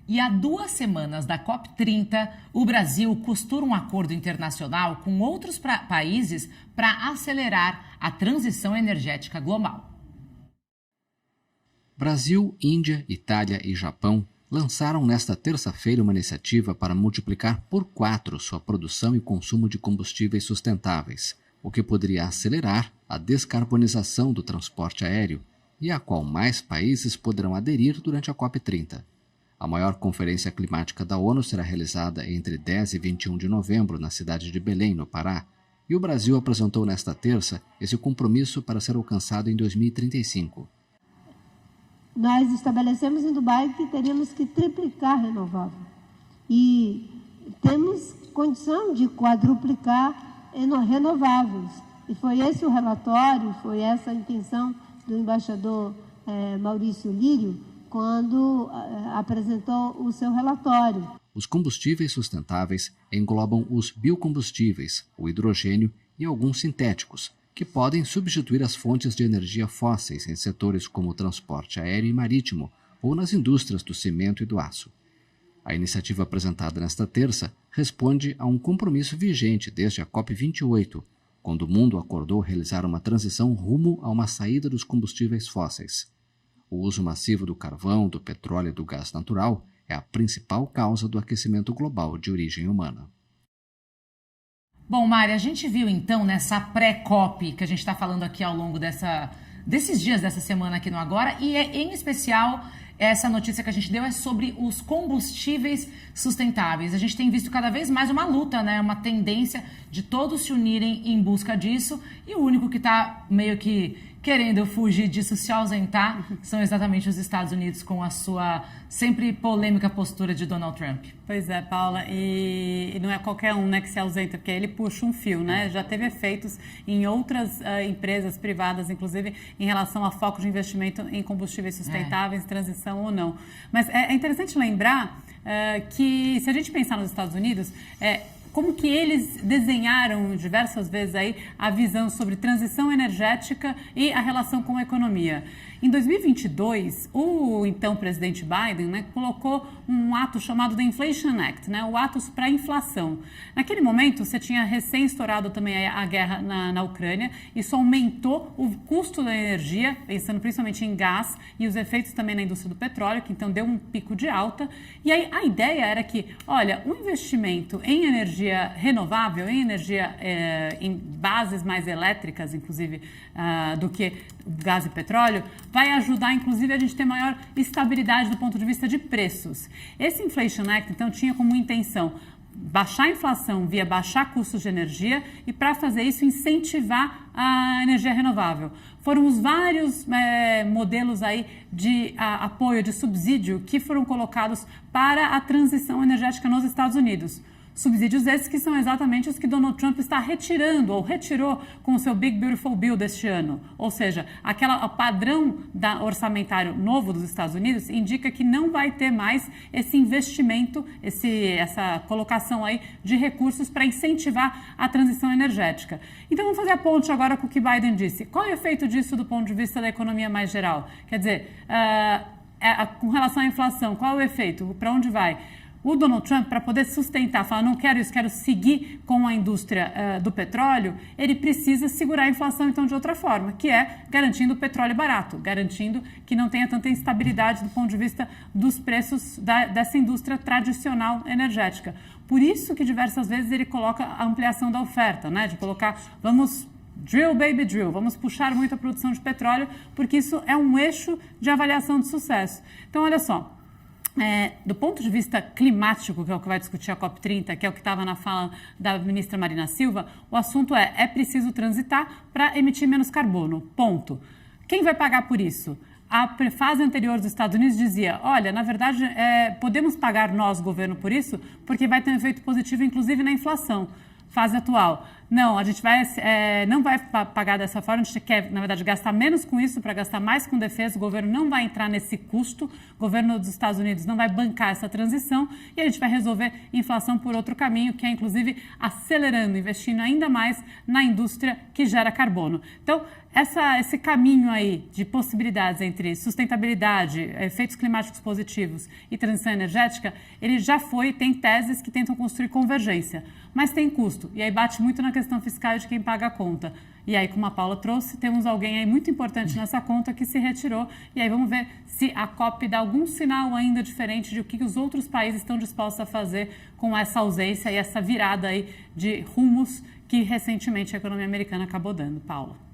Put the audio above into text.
E há 2 semanas da COP30, o Brasil costura um acordo internacional com outros países para acelerar a transição energética global. Brasil, Índia, Itália e Japão lançaram nesta terça-feira uma iniciativa para multiplicar por 4 sua produção e consumo de combustíveis sustentáveis, o que poderia acelerar a descarbonização do transporte aéreo e a qual mais países poderão aderir durante a COP30. A maior conferência climática da ONU será realizada entre 10 e 21 de novembro na cidade de Belém, no Pará, e o Brasil apresentou nesta terça esse compromisso para ser alcançado em 2035. Nós estabelecemos em Dubai que teríamos que triplicar renovável e temos condição de quadruplicar renováveis. E foi esse o relatório, foi essa a intenção do embaixador Maurício Lírio quando apresentou o seu relatório. Os combustíveis sustentáveis englobam os biocombustíveis, o hidrogênio e alguns sintéticos, que podem substituir as fontes de energia fósseis em setores como o transporte aéreo e marítimo ou nas indústrias do cimento e do aço. A iniciativa apresentada nesta terça responde a um compromisso vigente desde a COP28, quando o mundo acordou realizar uma transição rumo a uma saída dos combustíveis fósseis. O uso massivo do carvão, do petróleo e do gás natural é a principal causa do aquecimento global de origem humana. Bom, Mari, a gente viu então nessa pré-COP que a gente está falando aqui ao longo desses dias, dessa semana aqui no Agora, e em especial essa notícia que a gente deu é sobre os combustíveis sustentáveis. A gente tem visto cada vez mais uma luta, né? Uma tendência de todos se unirem em busca disso, e o único que está meio que querendo fugir disso, se ausentar, são exatamente os Estados Unidos com a sua sempre polêmica postura de Donald Trump. Pois é, Paula, e não é qualquer um, né, que se ausenta, porque ele puxa um fio, né? Já teve efeitos em outras empresas privadas, inclusive em relação a foco de investimento em combustíveis sustentáveis, transição ou não. Mas é interessante lembrar que, se a gente pensar nos Estados Unidos, como que eles desenharam diversas vezes aí a visão sobre transição energética e a relação com a economia. Em 2022, o então presidente Biden, né, colocou um ato chamado The Inflation Act, né, o ato para a inflação. Naquele momento, você tinha recém-estourado também a guerra na Ucrânia. Isso aumentou o custo da energia, pensando principalmente em gás e os efeitos também na indústria do petróleo, que então deu um pico de alta. E aí a ideia era que, olha, o investimento em energia renovável, em energia em bases mais elétricas, inclusive, do que gás e petróleo, vai ajudar, inclusive, a gente ter maior estabilidade do ponto de vista de preços. Esse Inflation Act, então, tinha como intenção baixar a inflação via baixar custos de energia e, para fazer isso, incentivar a energia renovável. Foram os vários modelos aí de apoio, de subsídio, que foram colocados para a transição energética nos Estados Unidos. Subsídios esses que são exatamente os que Donald Trump está retirando ou retirou com o seu Big Beautiful Bill deste ano. Ou seja, o padrão orçamentário novo dos Estados Unidos indica que não vai ter mais esse investimento, essa colocação aí de recursos para incentivar a transição energética. Então vamos fazer a ponte agora com o que Biden disse. Qual é o efeito disso do ponto de vista da economia mais geral? Quer dizer, com relação à inflação, qual é o efeito? Para onde vai? O Donald Trump, para poder sustentar, falar, não quero isso, quero seguir com a indústria do petróleo, ele precisa segurar a inflação, então, de outra forma, que é garantindo o petróleo barato, garantindo que não tenha tanta instabilidade do ponto de vista dos preços dessa indústria tradicional energética. Por isso que, diversas vezes, ele coloca a ampliação da oferta, né? De colocar, vamos drill, baby, drill, vamos puxar muito a produção de petróleo, porque isso é um eixo de avaliação de sucesso. Então, olha só. Do ponto de vista climático, que é o que vai discutir a COP30, que é o que estava na fala da ministra Marina Silva, o assunto é preciso transitar para emitir menos carbono, ponto. Quem vai pagar por isso? A fase anterior dos Estados Unidos dizia, olha, na verdade, podemos pagar nós, governo, por isso, porque vai ter um efeito positivo, inclusive, na inflação. Fase atual. Não, a gente não vai pagar dessa forma, a gente quer, na verdade, gastar menos com isso para gastar mais com defesa. O governo não vai entrar nesse custo, o governo dos Estados Unidos não vai bancar essa transição e a gente vai resolver inflação por outro caminho, que é, inclusive, acelerando, investindo ainda mais na indústria que gera carbono. Então, esse caminho aí de possibilidades entre sustentabilidade, efeitos climáticos positivos e transição energética, ele já tem teses que tentam construir convergência, mas tem custo. E aí bate muito na questão fiscal de quem paga a conta. E aí, como a Paula trouxe, temos alguém aí muito importante nessa conta que se retirou. E aí vamos ver se a COP dá algum sinal ainda diferente de o que os outros países estão dispostos a fazer com essa ausência e essa virada aí de rumos que recentemente a economia americana acabou dando. Paula.